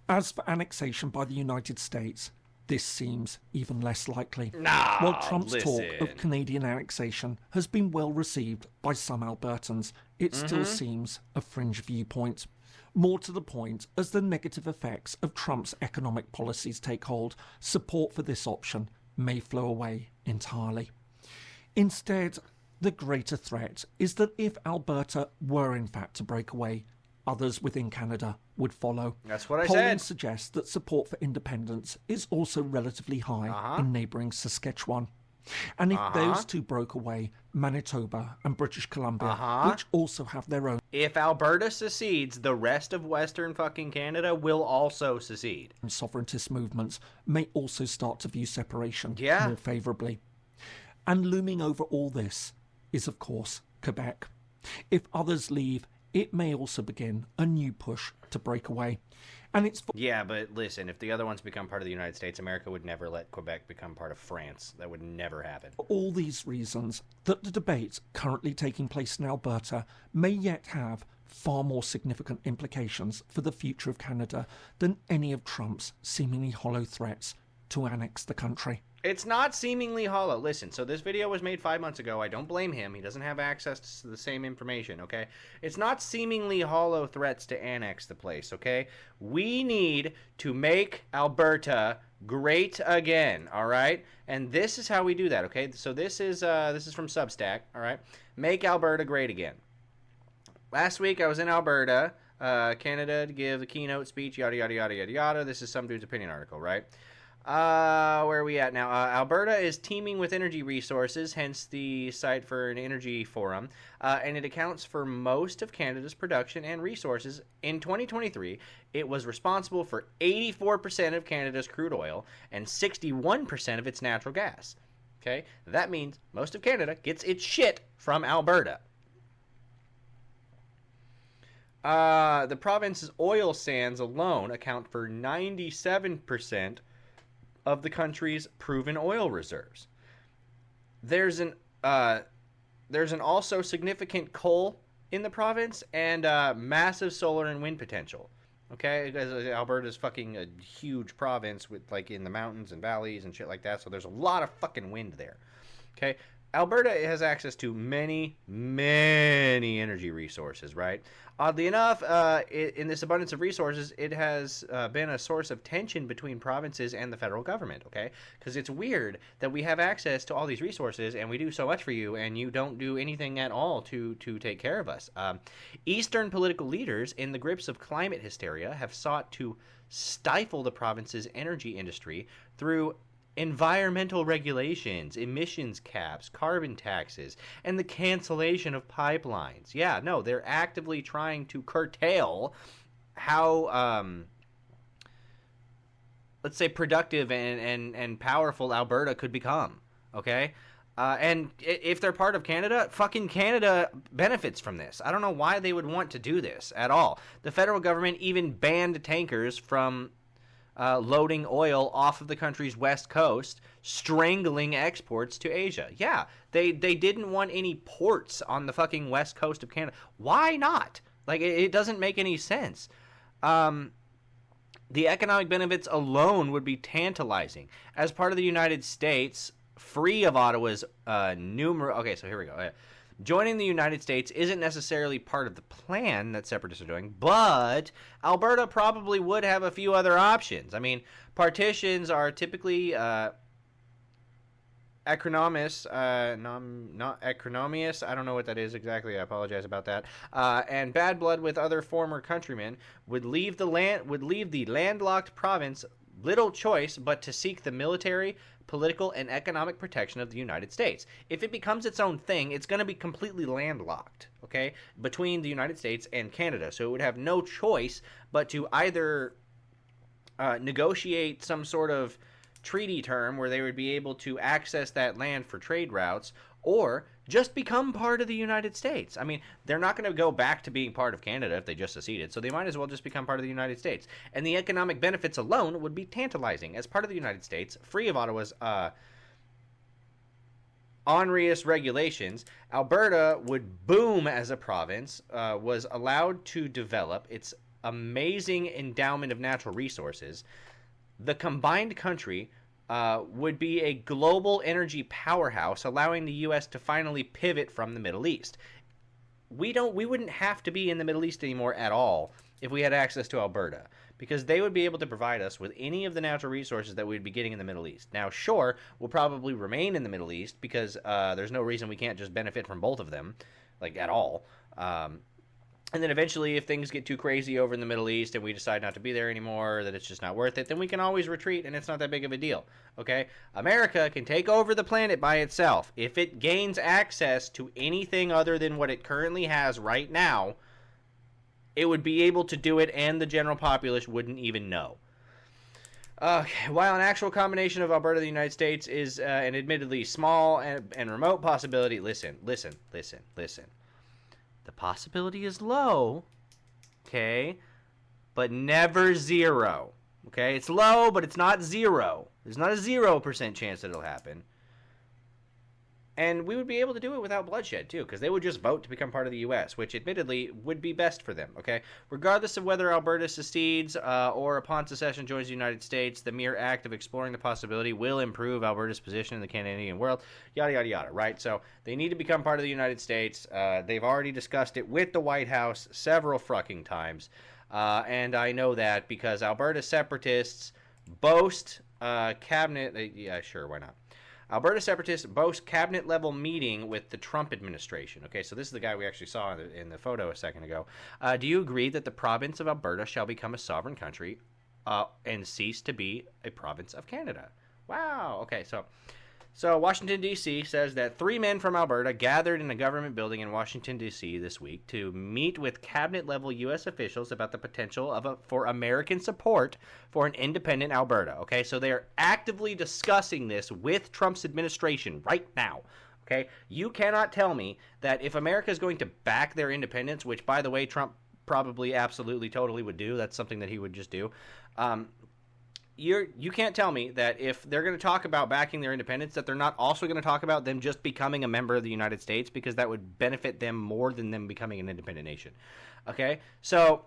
As for annexation by the United States, this seems even less likely. While Trump's talk of Canadian annexation has been well received by some Albertans, it still seems a fringe viewpoint. More to the point, as the negative effects of Trump's economic policies take hold, support for this option may flow away entirely. Instead, the greater threat is that if Alberta were in fact to break away, others within Canada would follow. That's what I Polling said. suggests that support for independence is also relatively high in neighbouring Saskatchewan. And if those two broke away, Manitoba and British Columbia, which also have their own If Alberta secedes, the rest of Western fucking Canada will also secede. sovereigntist movements, may also start to view separation Yeah. more favourably. And looming over all this is, of course, Quebec. If others leave, it may also begin a new push to break away. And it's Yeah, but listen, if the other ones become part of the United States, America would never let Quebec become part of France. That would never happen. for all these reasons that the debate currently taking place in Alberta may yet have far more significant implications for the future of Canada than any of Trump's seemingly hollow threats to annex the country. It's not seemingly hollow. Listen, so this video was made 5 months ago. I don't blame him. He doesn't have access to the same information, okay? It's not seemingly hollow threats to annex the place, okay? We need to make Alberta great again, all right? And this is how we do that, okay? So this is from Substack, all right? Make Alberta great again. Last week I was in Alberta, Canada, to give the keynote speech, yada, yada, yada, yada, yada. This is some dude's opinion article, right? Where are we at now? Alberta is teeming with energy resources, hence the site for an energy forum, and it accounts for most of Canada's production and resources. In 2023, it was responsible for 84% of Canada's crude oil and 61% of its natural gas. Okay? That means most of Canada gets its shit from Alberta. The province's oil sands alone account for 97% of the country's proven oil reserves. There's an also significant coal in the province and massive solar and wind potential. Okay, because Alberta's fucking a huge province with like in the mountains and valleys and shit like that, so there's a lot of fucking wind there. Okay, Alberta has access to many energy resources, right? Oddly enough, in this abundance of resources, it has been a source of tension between provinces and the federal government, okay? Because it's weird that we have access to all these resources and we do so much for you and you don't do anything at all to take care of us. Eastern political leaders in the grips of climate hysteria have sought to stifle the province's energy industry through environmental regulations, emissions caps, carbon taxes, and the cancellation of pipelines. Yeah, no, they're actively trying to curtail how, let's say, productive and powerful Alberta could become, okay? And if they're part of Canada, fucking Canada benefits from this. I don't know why they would want to do this at all. The federal government even banned tankers from loading oil off of the country's west coast, strangling exports to Asia. Yeah, they didn't want any ports on the fucking west coast of Canada. Why not? Like, it doesn't make any sense. The economic benefits alone would be tantalizing. As part of the United States, free of Ottawa's numerous... Okay, so here we go. Joining the United States isn't necessarily part of the plan that separatists are doing, but Alberta probably would have a few other options. I mean, partitions are typically economist, not economious. I don't know what that is exactly. I apologize about that. And bad blood with other former countrymen would leave the landlocked province little choice but to seek the military, political, and economic protection of the United States. If it becomes its own thing, it's going to be completely landlocked, okay, between the United States and Canada. So it would have no choice but to either negotiate some sort of treaty term where they would be able to access that land for trade routes, or just become part of the United States. I mean, they're not going to go back to being part of Canada if they just seceded, so they might as well just become part of the United States. And the economic benefits alone would be tantalizing. As part of the United States, free of Ottawa's onerous regulations, Alberta would boom as a province, was allowed to develop its amazing endowment of natural resources. The combined country would be a global energy powerhouse, allowing the U.S. to finally pivot from the Middle East. We wouldn't have to be in the Middle East anymore at all if we had access to Alberta, because they would be able to provide us with any of the natural resources that we'd be getting in the Middle East. Now, sure, we'll probably remain in the Middle East because there's no reason we can't just benefit from both of them, like, at all. And then eventually, if things get too crazy over in the Middle East and we decide not to be there anymore, that it's just not worth it, then we can always retreat and it's not that big of a deal, okay? America can take over the planet by itself. If it gains access to anything other than what it currently has right now, it would be able to do it and the general populace wouldn't even know. While an actual combination of Alberta and the United States is an admittedly small and remote possibility, listen. The possibility is low, okay, but never zero. Okay, it's low, but it's not zero. There's not a 0% chance that it'll happen. And we would be able to do it without bloodshed, too, because they would just vote to become part of the U.S., which admittedly would be best for them, okay? Regardless of whether Alberta secedes or upon secession joins the United States, the mere act of exploring the possibility will improve Alberta's position in the Canadian world, yada, yada, yada, right? So they need to become part of the United States. They've already discussed it with the White House several fucking times. And I know that because Alberta separatists boast cabinet... yeah, sure, why not? Alberta separatists boast cabinet-level meeting with the Trump administration. Okay, so this is the guy we actually saw in the photo a second ago. Do you agree that the province of Alberta shall become a sovereign country and cease to be a province of Canada? Wow. Okay, so Washington, D.C. says that 3 men from Alberta gathered in a government building in Washington, D.C. this week to meet with cabinet-level U.S. officials about the potential for American support for an independent Alberta. Okay, so they are actively discussing this with Trump's administration right now. Okay, you cannot tell me that if America is going to back their independence, which, by the way, Trump probably absolutely totally would do. That's something that he would just do. You can't tell me that if they're going to talk about backing their independence, that they're not also going to talk about them just becoming a member of the United States, because that would benefit them more than them becoming an independent nation. Okay, so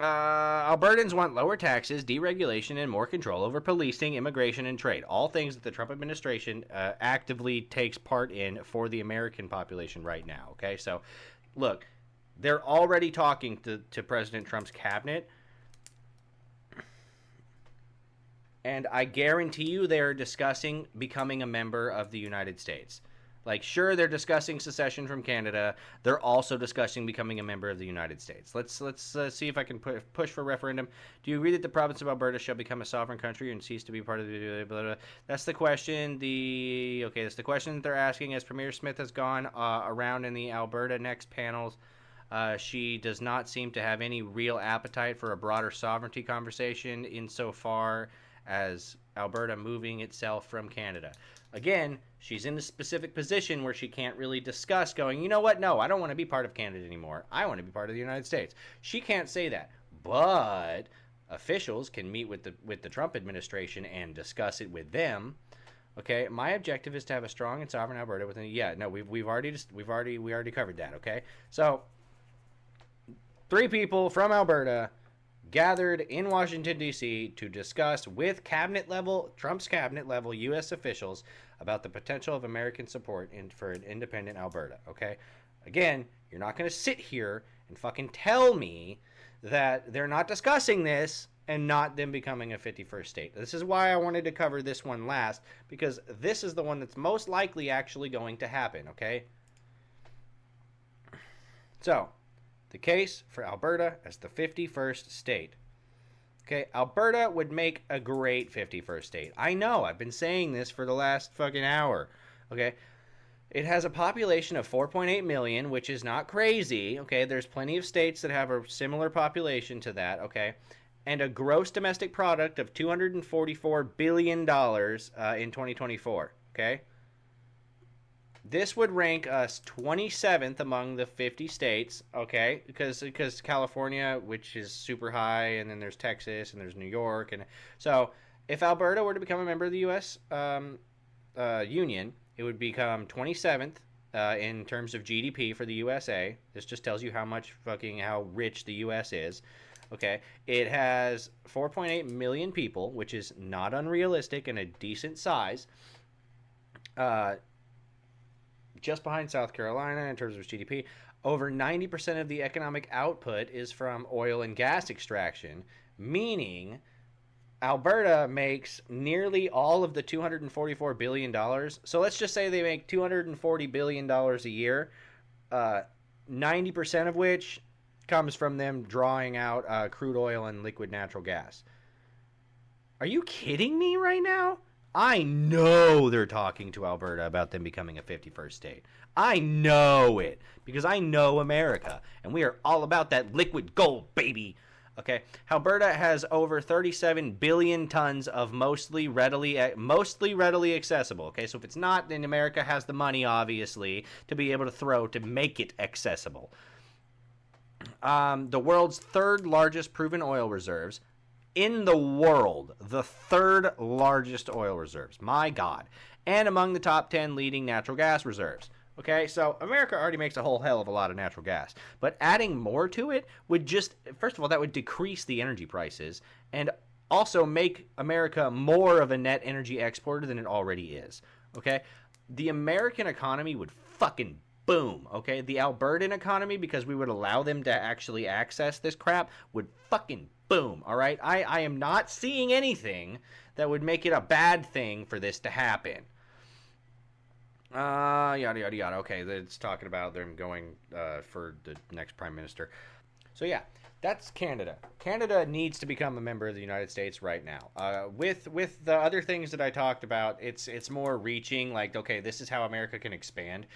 Albertans want lower taxes, deregulation, and more control over policing, immigration, and trade. All things that the Trump administration actively takes part in for the American population right now. Okay, so look, they're already talking to President Trump's cabinet. And I guarantee you they're discussing becoming a member of the United States. Like, sure, they're discussing secession from Canada. They're also discussing becoming a member of the United States. Let's see if I can push for referendum. Do you agree that the province of Alberta shall become a sovereign country and cease to be part of the... Blah, blah, blah. That's the question. That's the question that they're asking as Premier Smith has gone around in the Alberta Next panels. She does not seem to have any real appetite for a broader sovereignty conversation insofar as Alberta moving itself from Canada. Again, she's in a specific position where she can't really discuss going, you know what, no, I don't want to be part of Canada anymore. I want to be part of the United States. She can't say that. But officials can meet with the Trump administration and discuss it with them. Okay, my objective is to have a strong and sovereign Alberta within... Yeah, no, we already covered that, okay? So 3 people from Alberta gathered in Washington, D.C. to discuss with Trump's cabinet-level U.S. officials about the potential of American support for an independent Alberta, okay? Again, you're not going to sit here and fucking tell me that they're not discussing this and not them becoming a 51st state. This is why I wanted to cover this one last, because this is the one that's most likely actually going to happen, okay? So, the case for Alberta as the 51st state. Okay, Alberta would make a great 51st state. I know, I've been saying this for the last fucking hour. Okay, it has a population of 4.8 million, which is not crazy. Okay, there's plenty of states that have a similar population to that. Okay, and a gross domestic product of $244 billion in 2024. Okay. This would rank us 27th among the 50 states, okay? Because California, which is super high, and then there's Texas, and there's New York, and so if Alberta were to become a member of the U.S. Union, it would become 27th in terms of GDP for the USA. This just tells you how rich the U.S. is. Okay, it has 4.8 million people, which is not unrealistic and a decent size. Just behind South Carolina in terms of GDP. Over 90% of the economic output is from oil and gas extraction, meaning Alberta makes nearly all of the $244 billion. So let's just say they make $240 billion a year, 90% of which comes from them drawing out crude oil and liquid natural gas. Are you kidding me right now? I know they're talking to Alberta about them becoming a 51st state. I know it because I know America, and we are all about that liquid gold, baby. Okay, Alberta has over 37 billion tons of mostly readily accessible. Okay, so if it's not, then America has the money, obviously, to be able to throw to make it accessible. The world's third largest proven oil reserves in the world, the third largest oil reserves. My God, and among the top 10 leading natural gas reserves. Okay, so America already makes a whole hell of a lot of natural gas, but adding more to it would just, first of all, that would decrease the energy prices and also make America more of a net energy exporter than it already is. Okay, the American economy would fucking boom. Okay, the Albertan economy, because we would allow them to actually access this crap, would fucking boom. All right, I am not seeing anything that would make it a bad thing for this to happen. Yada, yada, yada. Okay, it's talking about them going for the next prime minister. So, yeah, that's Canada. Canada needs to become a member of the United States right now. With the other things that I talked about, it's more reaching, like, okay, this is how America can expand.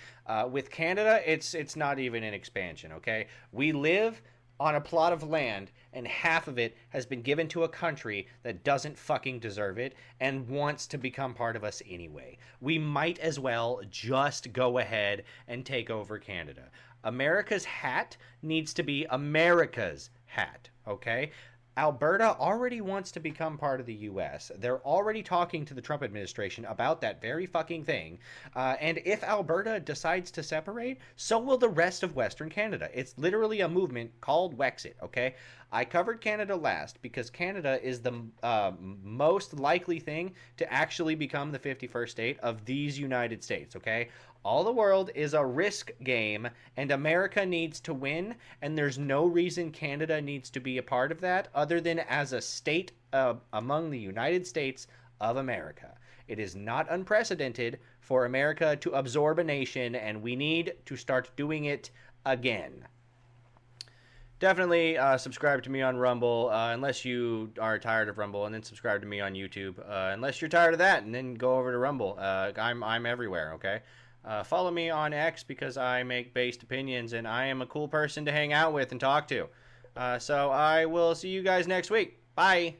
With Canada, it's not even an expansion, okay? We live on a plot of land, and half of it has been given to a country that doesn't fucking deserve it and wants to become part of us anyway. We might as well just go ahead and take over Canada. America's hat needs to be America's hat, okay? Alberta already wants to become part of the U.S. They're already talking to the Trump administration about that very fucking thing. And if Alberta decides to separate, so will the rest of Western Canada. It's literally a movement called Wexit, okay? I covered Canada last because Canada is the most likely thing to actually become the 51st state of these United States, okay? All the world is a risk game, and America needs to win, and there's no reason Canada needs to be a part of that other than as a state among the United States of America. It is not unprecedented for America to absorb a nation, and we need to start doing it again. Definitely subscribe to me on Rumble, unless you are tired of Rumble, and then subscribe to me on YouTube. Unless you're tired of that, and then go over to Rumble. I'm everywhere, okay? Follow me on X because I make based opinions and I am a cool person to hang out with and talk to. So I will see you guys next week. Bye.